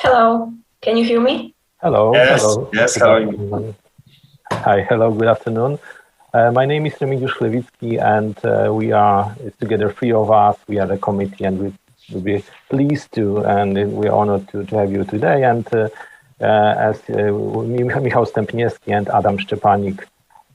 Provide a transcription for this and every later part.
Hello, can you hear me? Hello. Yes, hello. yes, how are you? Hi, hello, good afternoon. My name is Hedvig Scholarship, and we are together, three of us. We are the committee, and we will be pleased to, and we are honored to have you today. And as Michał Stępniewski and Adam Szczepanik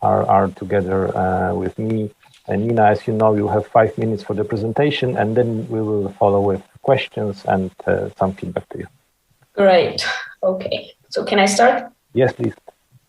are together with me. And Nina, as you know, you have 5 minutes for the presentation, and then we will follow with questions and some feedback to you. Great. Okay. So can I start? Yes, please.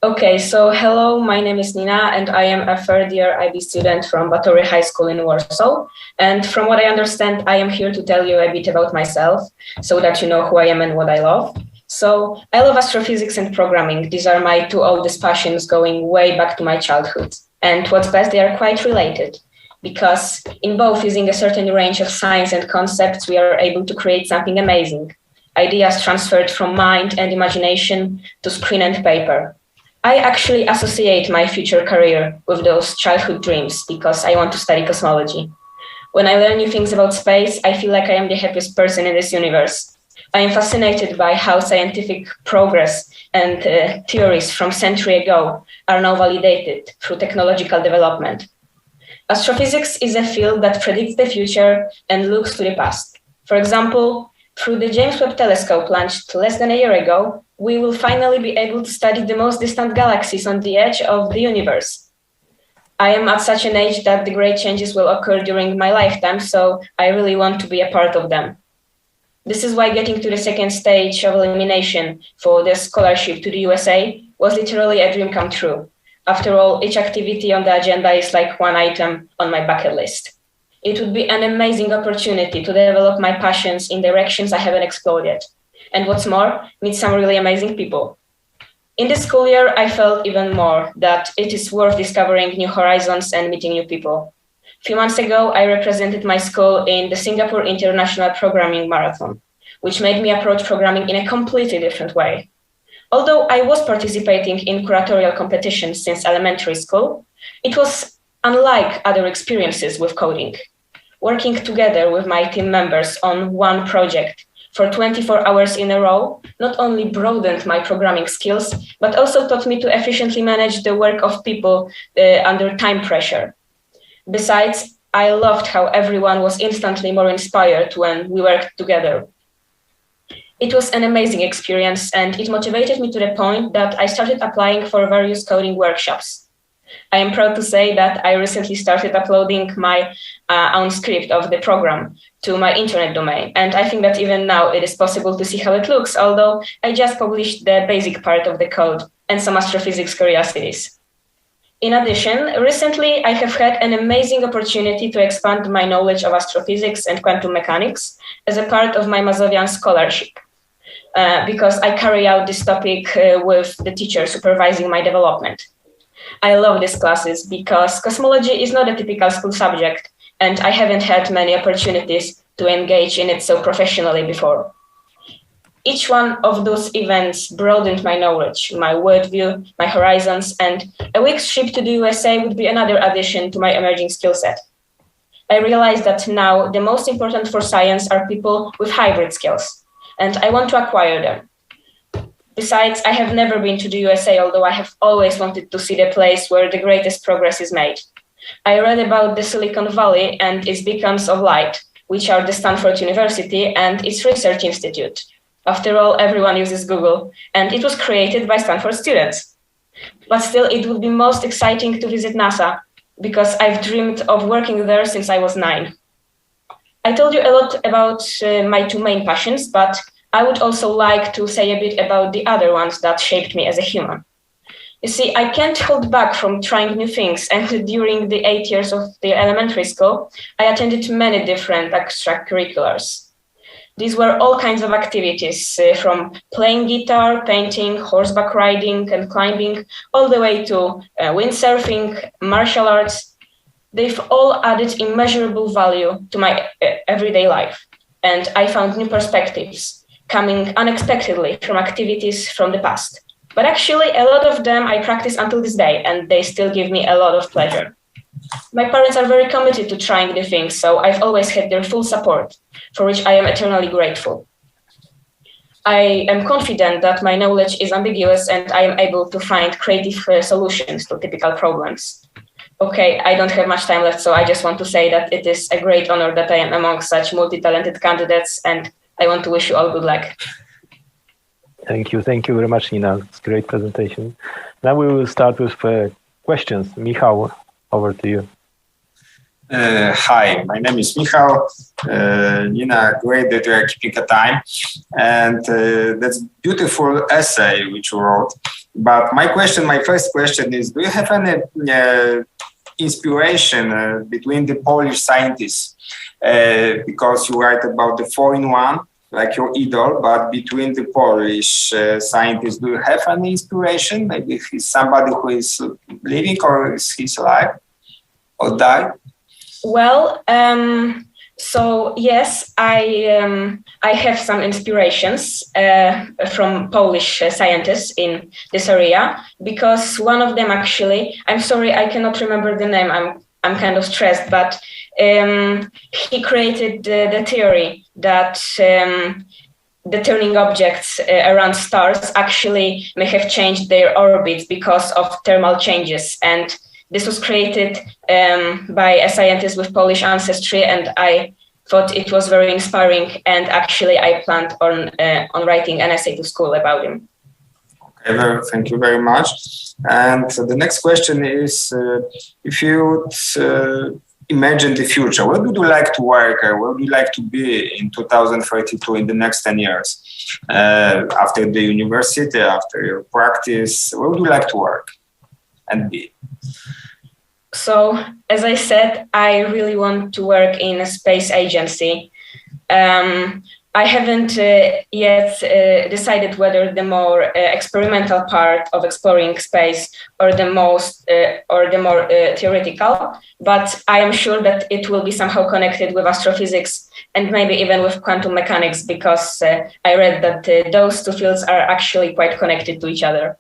Okay. So hello, my name is Nina, and I am a third-year IB student from Batorego High School in Warsaw. And from what I understand, I am here to tell you a bit about myself, so that you know who I am and what I love. So I love astrophysics and programming. These are my two oldest passions, going way back to my childhood. And what's best, they are quite related, because in both, using a certain range of science and concepts, we are able to create something amazing. Ideas transferred from mind and imagination to screen and paper. I actually associate my future career with those childhood dreams because I want to study cosmology. When I learn new things about space, I feel like I am the happiest person in this universe. I am fascinated by how scientific progress and theories from a century ago are now validated through technological development. Astrophysics is a field that predicts the future and looks to the past. For example, through the James Webb Telescope launched less than a year ago, we will finally be able to study the most distant galaxies on the edge of the universe. I am at such an age that the great changes will occur during my lifetime, so I really want to be a part of them. This is why getting to the second stage of elimination for the scholarship to the USA was literally a dream come true. After all, each activity on the agenda is like one item on my bucket list. It would be an amazing opportunity to develop my passions in directions I haven't explored yet. And what's more, meet some really amazing people. In this school year, I felt even more that it is worth discovering new horizons and meeting new people. A few months ago, I represented my school in the Singapore International Programming Marathon, which made me approach programming in a completely different way. Although I was participating in curatorial competitions since elementary school, it was unlike other experiences with coding. Working together with my team members on one project for 24 hours in a row not only broadened my programming skills, but also taught me to efficiently manage the work of people under time pressure. Besides, I loved how everyone was instantly more inspired when we worked together. It was an amazing experience, and it motivated me to the point that I started applying for various coding workshops. I am proud to say that I recently started uploading my own script of the program to my internet domain, and I think that even now it is possible to see how it looks, although I just published the basic part of the code and some astrophysics curiosities. In addition, recently I have had an amazing opportunity to expand my knowledge of astrophysics and quantum mechanics as a part of my Mazovian scholarship, because I carry out this topic with the teacher supervising my development. I love these classes because cosmology is not a typical school subject, and I haven't had many opportunities to engage in it so professionally before. Each one of those events broadened my knowledge, my worldview, my horizons, and a week's trip to the USA would be another addition to my emerging skill set. I realized that now the most important for science are people with hybrid skills, and I want to acquire them. Besides, I have never been to the USA, although I have always wanted to see the place where the greatest progress is made. I read about the Silicon Valley and its beacons of light, which are the Stanford University and its research institute. After all, everyone uses Google, and it was created by Stanford students. But still, it would be most exciting to visit NASA, because I've dreamed of working there since I was 9. I told you a lot about my two main passions, but I would also like to say a bit about the other ones that shaped me as a human. You see, I can't hold back from trying new things, and during the 8 years of the elementary school, I attended many different extracurriculars. These were all kinds of activities, from playing guitar, painting, horseback riding and climbing, all the way to windsurfing, martial arts. They've all added immeasurable value to my everyday life, and I found new perspectives coming unexpectedly from activities from the past. But actually, a lot of them I practice until this day, and they still give me a lot of pleasure. My parents are very committed to trying new things, so I've always had their full support, for which I am eternally grateful. I am confident that my knowledge is ambiguous and I am able to find creative solutions to typical problems. Okay, I don't have much time left, so I just want to say that it is a great honor that I am among such multi-talented candidates, and I want to wish you all good luck. Thank you very much, Nina. It's a great presentation. Now we will start with questions. Michał, over to you. Hi, my name is Michał. Nina, great that you are keeping a time. And that's beautiful essay which you wrote. But my first question is, do you have any inspiration between the Polish scientists? Because you write about the 4-in-1, like your idol, but between the Polish scientists, do you have any inspiration? Maybe he's somebody who is living or is he's alive or died? Well, so yes, I have some inspirations from Polish scientists in this area, because one of them actually, I'm sorry, I cannot remember the name. I'm kind of stressed, but he created the theory that the turning objects around stars actually may have changed their orbits because of thermal changes. And this was created by a scientist with Polish ancestry, and I thought it was very inspiring. And actually, I planned on writing an essay to school about him. Okay, thank you very much. And the next question is, if you imagine the future, where would you like to work? Where would you like to be in 2032, in the next 10 years? After the university, after your practice, where would you like to work and be? So, as I said, I really want to work in a space agency. I haven't yet decided whether the more experimental part of exploring space or the more theoretical, but I am sure that it will be somehow connected with astrophysics and maybe even with quantum mechanics, because I read that those two fields are actually quite connected to each other.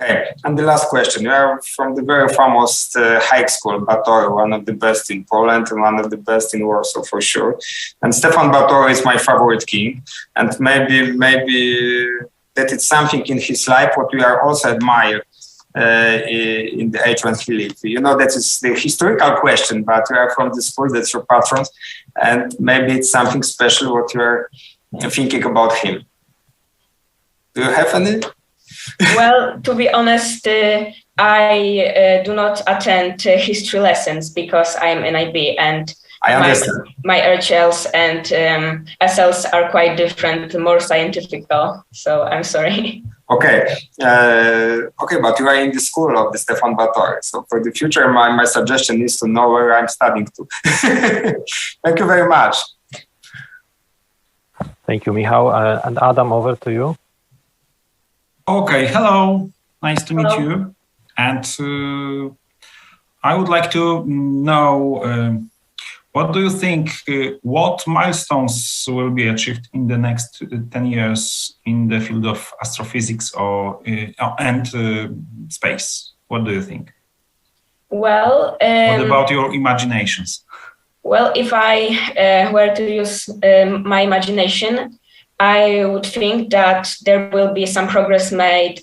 Okay, and the last question. You are from the very famous high school, Batorego, one of the best in Poland and one of the best in Warsaw for sure. And Stefan Batorego is my favorite king. And maybe that it's something in his life what we are also admire in the age when he lived. You know, that is the historical question, but you are from the school, that's your patron. And maybe it's something special what you are thinking about him. Do you have any? Well, to be honest, I do not attend history lessons because I'm an IB, and I understand. My HLs and SLs are quite different, more scientific, so I'm sorry. Okay, but you are in the school of the Stefan Batorego. So for the future, my suggestion is to know where I'm studying to. Thank you very much. Thank you, Michał. And Adam, over to you. Okay, hello. Nice to meet you. And I would like to know, what do you think, what milestones will be achieved in the next 10 years in the field of astrophysics and space? What do you think? Well, what about your imaginations? Well, if I were to use my imagination, I would think that there will be some progress made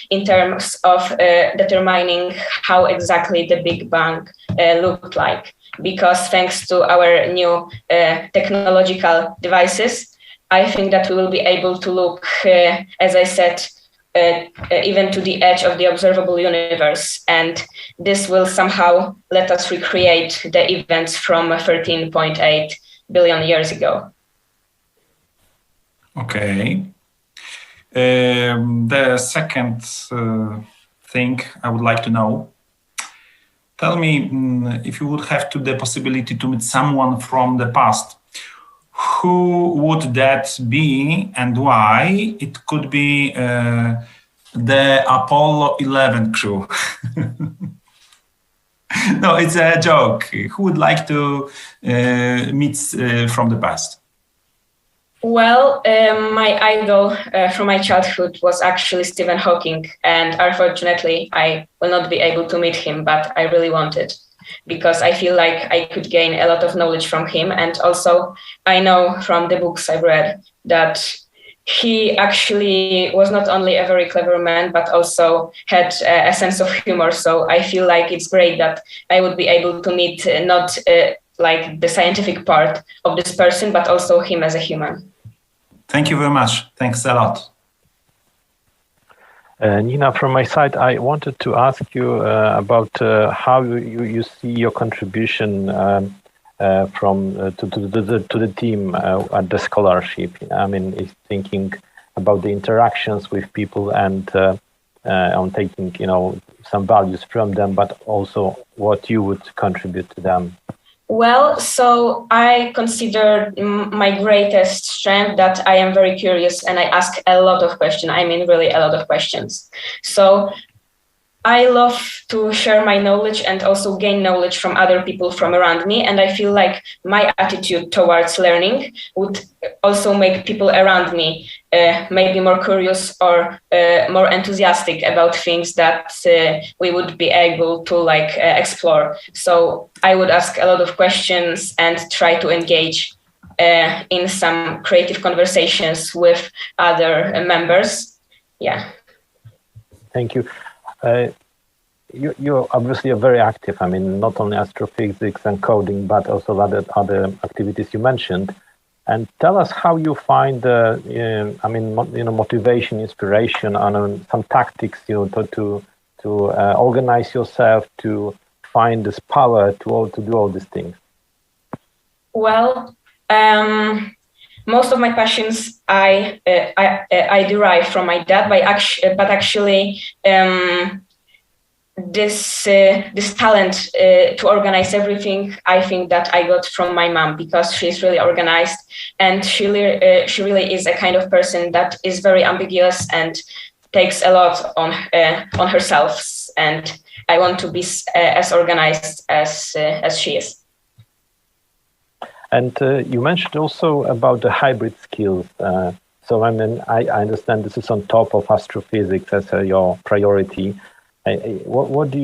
in terms of determining how exactly the Big Bang looked like. Because thanks to our new technological devices, I think that we will be able to look, as I said, even to the edge of the observable universe. And this will somehow let us recreate the events from 13.8 billion years ago. Okay. The second thing I would like to know, tell me if you would have the possibility to meet someone from the past, who would that be and why? It could be the Apollo 11 crew. No, it's a joke. Who would like to meet from the past? Well, my idol from my childhood was actually Stephen Hawking, and unfortunately, I will not be able to meet him, but I really wanted, because I feel like I could gain a lot of knowledge from him. And also, I know from the books I've read that he actually was not only a very clever man, but also had a sense of humor. So I feel like it's great that I would be able to meet not like the scientific part of this person, but also him as a human. Thank you very much. Thanks a lot. Nina, from my side, I wanted to ask you about how you see your contribution to the team at the scholarship. I mean, thinking about the interactions with people and on taking, some values from them, but also what you would contribute to them. Well, so I consider my greatest strength that I am very curious and I ask a lot of questions. I mean, really a lot of questions. So I love to share my knowledge and also gain knowledge from other people from around me. And I feel like my attitude towards learning would also make people around me maybe more curious or more enthusiastic about things that we would be able to explore. So I would ask a lot of questions and try to engage in some creative conversations with other members. Yeah. Thank you. You're obviously very active. I mean, not only astrophysics and coding, but also other activities you mentioned. And tell us how you find, motivation, inspiration, and some tactics, to organize yourself, to find this power to do all these things. Well, most of my passions I derive from my dad, but actually this talent to organize everything, I think that I got from my mom, because she's really organized and she really is a kind of person that is very ambiguous and takes a lot on herself. And I want to be as organized as she is. And you mentioned also about the hybrid skills. So I mean, I understand this is on top of astrophysics as your priority. What is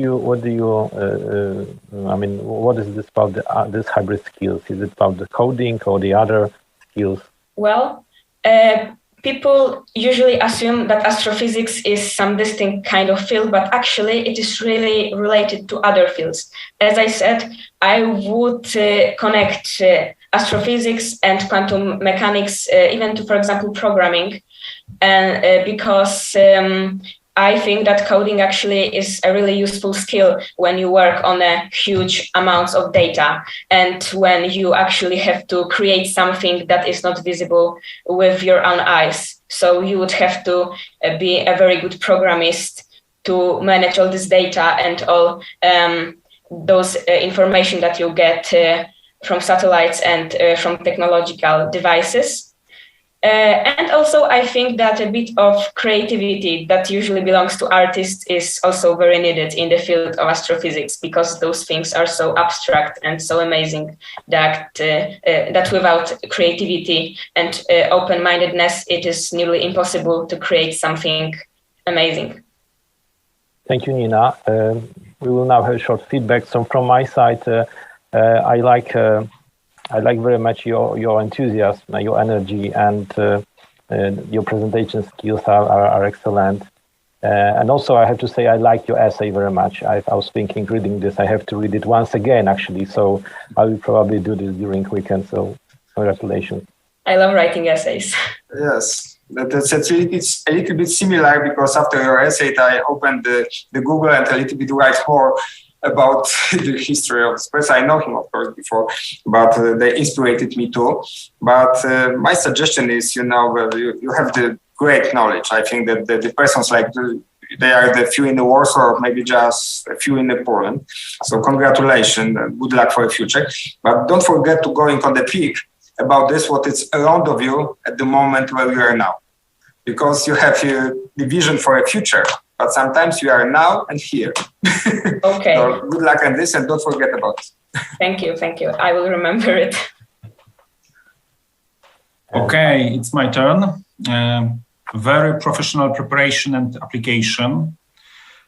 this about this hybrid skills? Is it about the coding or the other skills? Well, people usually assume that astrophysics is some distinct kind of field, but actually it is really related to other fields. As I said, I would connect astrophysics and quantum mechanics even to, for example, programming, and because I think that coding actually is a really useful skill when you work on a huge amounts of data and when you actually have to create something that is not visible with your own eyes. So you would have to be a very good programmist to manage all this data and all those information that you get from satellites and from technological devices. And also, I think that a bit of creativity that usually belongs to artists is also very needed in the field of astrophysics, because those things are so abstract and so amazing that without creativity and open-mindedness, it is nearly impossible to create something amazing. Thank you, Nina. We will now have short feedback. So from my side, I like very much your enthusiasm, your energy, and your presentation skills are excellent. And also, I have to say, I like your essay very much. I was thinking, reading this, I have to read it once again, actually. So I will probably do this during weekend. So congratulations. I love writing essays. Yes, it's a little bit similar, because after your essay, I opened the Google and a little bit write more about the history of this person. I know him, of course, before, but they inspired me too. But my suggestion is, you have the great knowledge. I think that the persons they are the few in the Warsaw, or maybe just a few in the Poland. So congratulations, good luck for the future. But don't forget to going on the peak about this, what is around of you at the moment where you are now. Because you have the vision for a future, but sometimes you are now and here. Okay. So good luck on this, and don't forget about it. Thank you. I will remember it. Okay, it's my turn. Very professional preparation and application.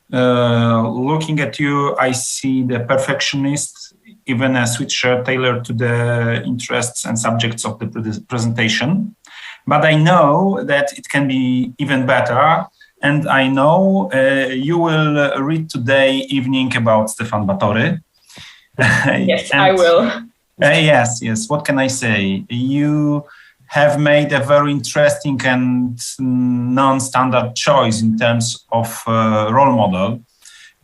Looking at you, I see the perfectionist, even a switcher tailored to the interests and subjects of the presentation. but I know that it can be even better. And I know you will read today evening about Stefan Batory. Yes, I will. Yes. What can I say? You have made a very interesting and non-standard choice in terms of role model.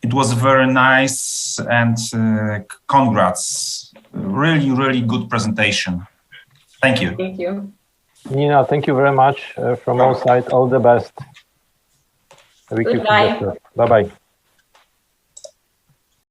It was very nice, and congrats. Really, really good presentation. Thank you. Thank you. Nina, thank you very much from our side. All the best. Goodbye. Bye-bye.